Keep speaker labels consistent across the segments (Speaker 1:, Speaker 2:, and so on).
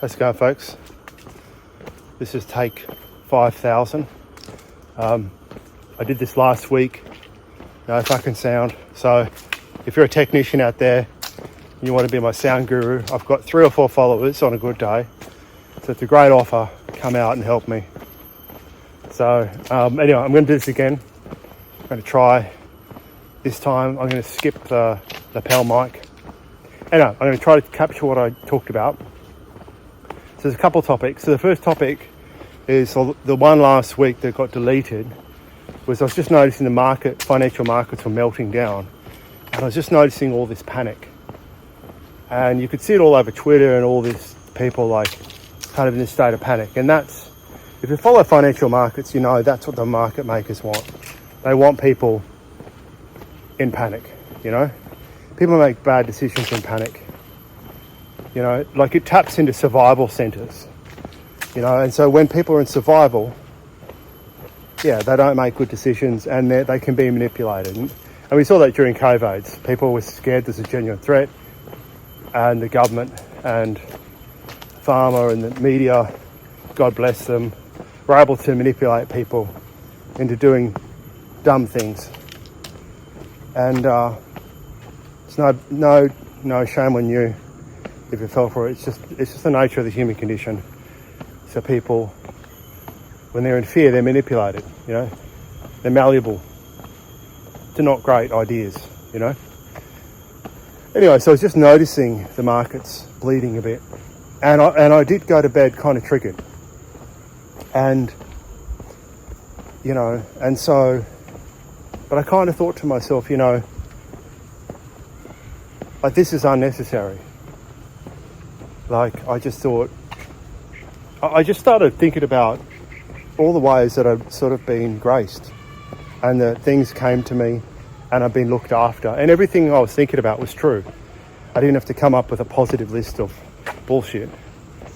Speaker 1: Let's go, folks. This is take 5,000. I did this last week. No fucking sound. So if you're a technician out there and you want to be my sound guru, I've got 3 or 4 followers on a good day. So it's a great offer. Come out and help me. So anyway, I'm going to do this again. I'm going to try. This time I'm going to skip the lapel mic. Anyway, I'm going to try to capture what I talked about. So there's a couple of topics. So the first topic is the one last week that got deleted was I was just noticing financial markets were melting down. And I was just noticing all this panic. And you could see it all over Twitter and all these people like kind of in this state of panic. And that's, if you follow financial markets, you know that's what the market makers want. They want people in panic, you know. People make bad decisions in panic. You know, like it taps into survival centres, you know, and so when people are in survival, yeah, they don't make good decisions and they can be manipulated. And we saw that during COVID. People were scared there's a genuine threat, and the government and pharma and the media, God bless them, were able to manipulate people into doing dumb things. And it's no shame on you if you fell for it. It's just the nature of the human condition. So people, when they're in fear, they're manipulated, you know. They're malleable to not great ideas, you know. Anyway, so I was just noticing the markets bleeding a bit. And I did go to bed kind of triggered. And, you know, and so, but I kind of thought to myself, you know, like this is unnecessary. Like, I just started thinking about all the ways that I've sort of been graced and that things came to me and I've been looked after. And everything I was thinking about was true. I didn't have to come up with a positive list of bullshit.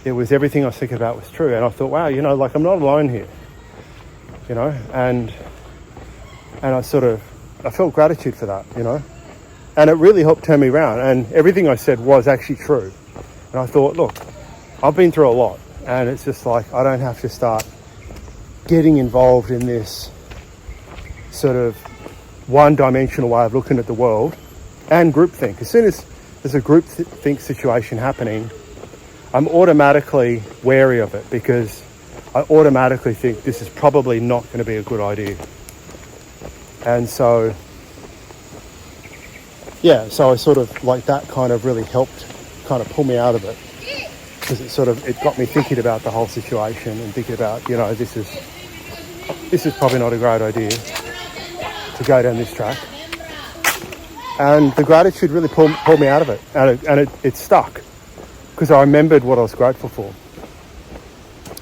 Speaker 1: It was everything I was thinking about was true. And I thought, wow, you know, like I'm not alone here, you know, and I felt gratitude for that, you know, and it really helped turn me around. And everything I said was actually true. And I thought, look, I've been through a lot and it's just like, I don't have to start getting involved in this sort of one-dimensional way of looking at the world and groupthink. As soon as there's a groupthink situation happening, I'm automatically wary of it because I automatically think this is probably not going to be a good idea. And so, yeah, so I sort of like that kind of really helped kind of pull me out of it because it got me thinking about the whole situation and thinking about, you know, this is probably not a great idea to go down this track. And the gratitude really pulled me out of it, and it stuck because I remembered what I was grateful for.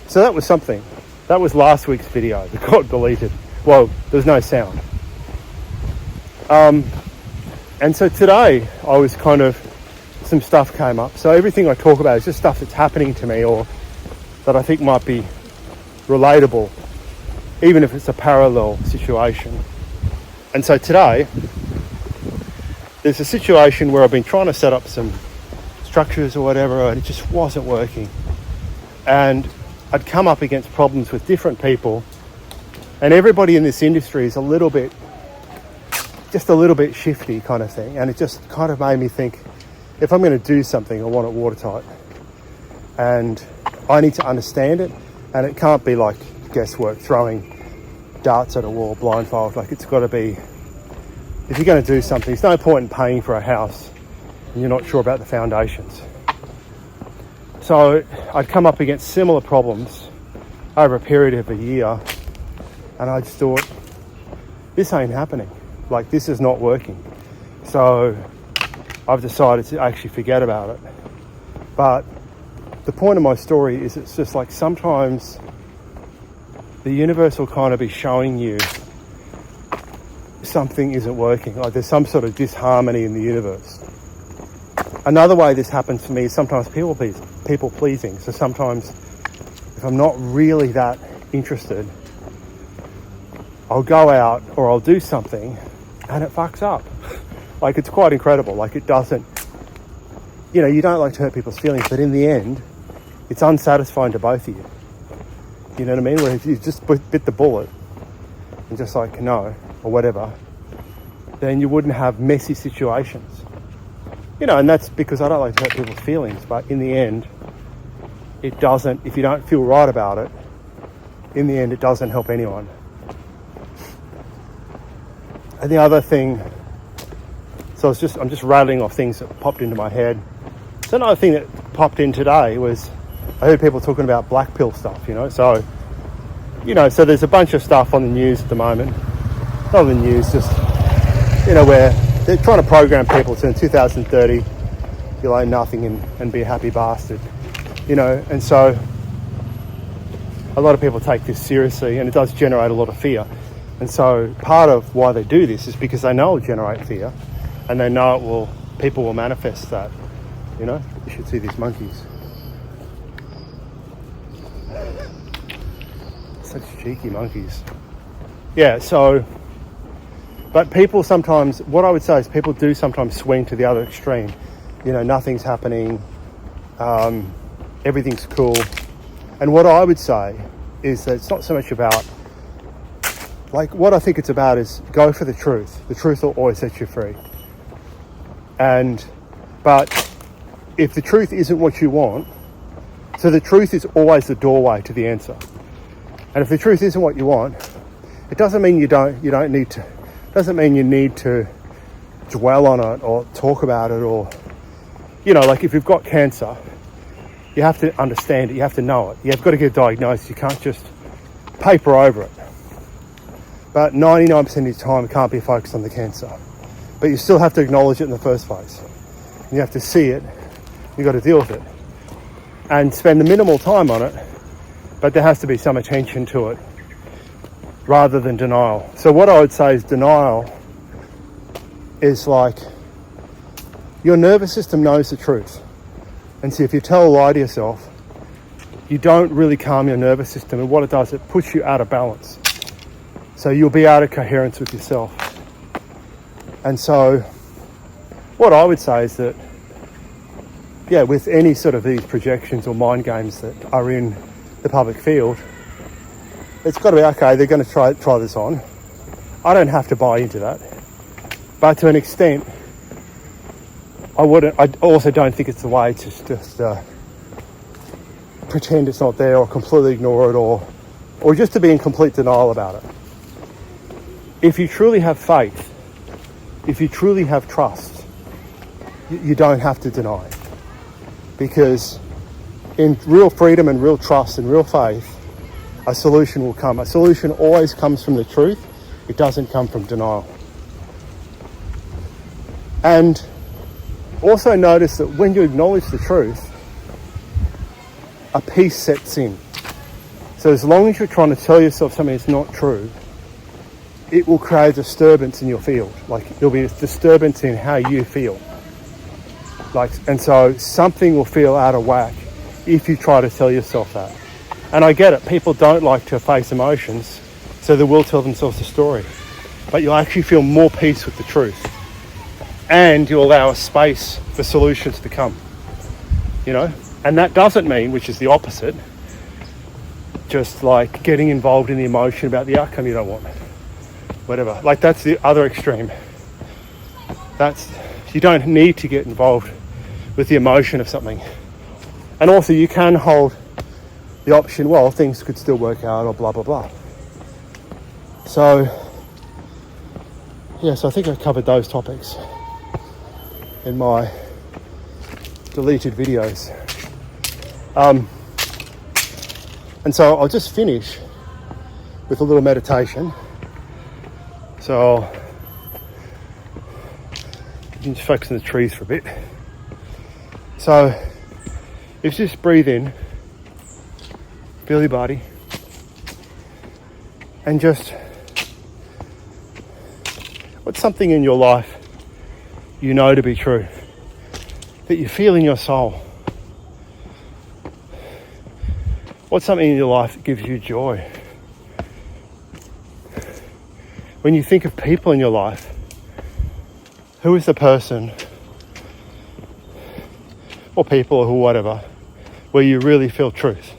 Speaker 1: So that was something. That was last week's video that got deleted. Well, there was no sound. And so today I was kind of, some stuff came up. So everything I talk about is just stuff that's happening to me or that I think might be relatable, even if it's a parallel situation. And so today, there's a situation where I've been trying to set up some structures or whatever, and it just wasn't working. And I'd come up against problems with different people, and everybody in this industry is just a little bit shifty kind of thing. And it just kind of made me think, if I'm going to do something, I want it watertight. And I need to understand it, and it can't be like guesswork, throwing darts at a wall blindfold. Like, it's got to be, if you're going to do something, there's no point in paying for a house and you're not sure about the foundations. So I'd come up against similar problems over a period of a year, and I just thought, this ain't happening. Like, this is not working. So I've decided to actually forget about it. But the point of my story is, it's just like sometimes the universe will kind of be showing you something isn't working, like there's some sort of disharmony in the universe. Another way this happens to me is sometimes people pleasing. So sometimes if I'm not really that interested, I'll go out or I'll do something and it fucks up. Like, it's quite incredible. Like, it doesn't, you know, you don't like to hurt people's feelings, but in the end, it's unsatisfying to both of you. You know what I mean? Where if you just bit the bullet and just like, no, or whatever, then you wouldn't have messy situations. You know, and that's because I don't like to hurt people's feelings, but in the end, it doesn't, if you don't feel right about it, in the end, it doesn't help anyone. And the other thing, so I'm just rattling off things that popped into my head. So another thing that popped in today was, I heard people talking about black pill stuff, you know, so there's a bunch of stuff on the news at the moment, not on the news, just, you know, where they're trying to program people to in 2030, you'll own nothing and be a happy bastard, you know, and so a lot of people take this seriously and it does generate a lot of fear. And so part of why they do this is because they know it'll generate fear and they know people will manifest that, you know. You should see these monkeys. Such cheeky monkeys. Yeah, so, but people sometimes, what I would say is people do sometimes swing to the other extreme. You know, nothing's happening, everything's cool. And what I would say is that it's not so much about, like, what I think it's about is go for the truth. The truth will always set you free. But if the truth isn't what you want, so the truth is always the doorway to the answer. And if the truth isn't what you want, it doesn't mean you need to dwell on it or talk about it, or, you know, like if you've got cancer, you have to understand it, you have to know it. You've got to get diagnosed, you can't just paper over it. But 99% of your time it can't be focused on the cancer. But you still have to acknowledge it in the first place. You have to see it, you've got to deal with it. And spend the minimal time on it, but there has to be some attention to it rather than denial. So what I would say is denial is like, your nervous system knows the truth. And so if you tell a lie to yourself, you don't really calm your nervous system, and what it does, it puts you out of balance. So you'll be out of coherence with yourself. And so what I would say is that, yeah, with any sort of these projections or mind games that are in the public field, it's got to be, okay, they're going to try this on. I don't have to buy into that. But to an extent, I also don't think it's the way to just pretend it's not there or completely ignore it or just to be in complete denial about it. If you truly have faith, if you truly have trust, you don't have to deny it. Because in real freedom and real trust and real faith, a solution will come. A solution always comes from the truth. It doesn't come from denial. And also notice that when you acknowledge the truth, a peace sets in. So as long as you're trying to tell yourself something that's not true, it will create a disturbance in your field. Like, there'll be a disturbance in how you feel. And so something will feel out of whack if you try to tell yourself that. And I get it, people don't like to face emotions, so they will tell themselves a story. But you'll actually feel more peace with the truth. And you'll allow a space for solutions to come, you know? And that doesn't mean, which is the opposite, just like getting involved in the emotion about the outcome you don't want. Whatever, like that's the other extreme. You don't need to get involved with the emotion of something. And also you can hold the option, well, things could still work out or blah, blah, blah. So, yeah, so I think I covered those topics in my deleted videos. And so I'll just finish with a little meditation. So you can just focus on the trees for a bit. So if you just breathe in, feel your body, And just, what's something in your life you know to be true, that you feel in your soul? What's something in your life that gives you joy? When you think of people in your life, who is the person or people or whatever where you really feel truth?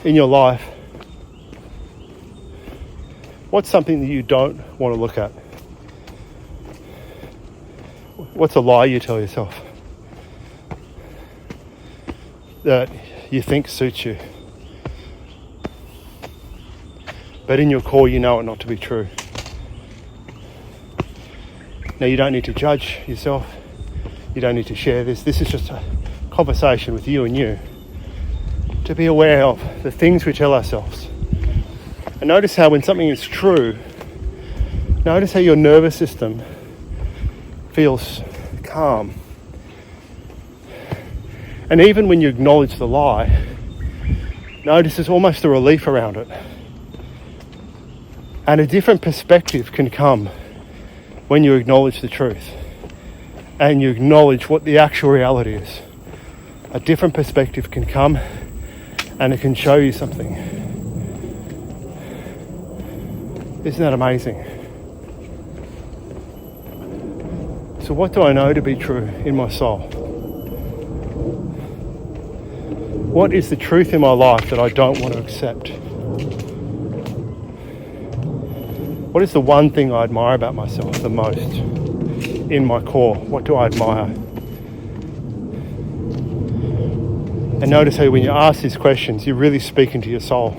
Speaker 1: In your life, what's something that you don't want to look at? What's a lie you tell yourself that you think suits you, but in your core you know it not to be true? Now, you don't need to judge yourself. You don't need to share this. This is just a conversation with you and you, to be aware of the things we tell ourselves. And notice how when something is true, notice how your nervous system feels calm. And even when you acknowledge the lie, notice there's almost a relief around it. And a different perspective can come when you acknowledge the truth and you acknowledge what the actual reality is. A different perspective can come and it can show you something. Isn't that amazing? So what do I know to be true in my soul? What is the truth in my life that I don't want to accept? What is the one thing I admire about myself the most in my core? What do I admire? And notice how when you ask these questions, you're really speaking to your soul,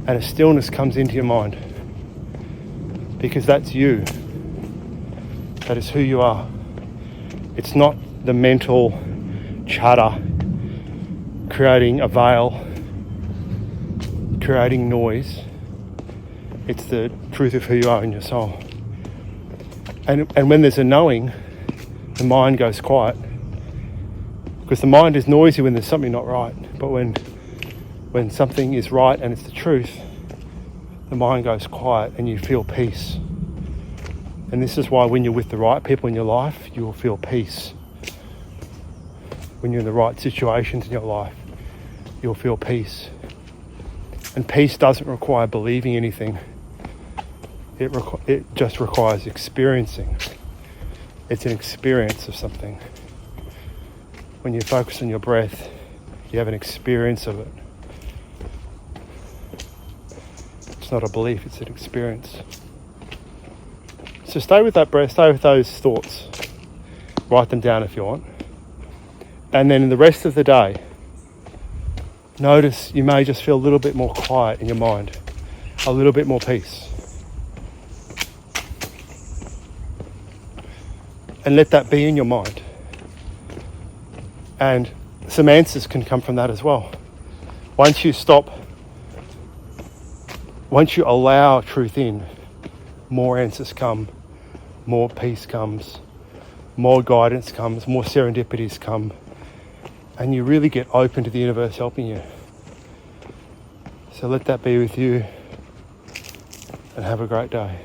Speaker 1: and a stillness comes into your mind, because that's you. That is who you are. It's not the mental chatter creating a veil, creating noise. It's the truth of who you are in your soul. And when there's a knowing, the mind goes quiet. Because the mind is noisy when there's something not right. But when something is right and it's the truth, the mind goes quiet and you feel peace. And this is why when you're with the right people in your life, you will feel peace. When you're in the right situations in your life, you'll feel peace. And peace doesn't require believing anything. It just requires experiencing. It's an experience of something. When you focus on your breath, you have an experience of it. It's not a belief, it's an experience. So stay with that breath, stay with those thoughts. Write them down if you want. And then in the rest of the day, notice you may just feel a little bit more quiet in your mind, a little bit more peace. And let that be in your mind. And some answers can come from that as well. Once you allow truth in, more answers come, more peace comes, more guidance comes, more serendipities come, and you really get open to the universe helping you. So let that be with you, and have a great day.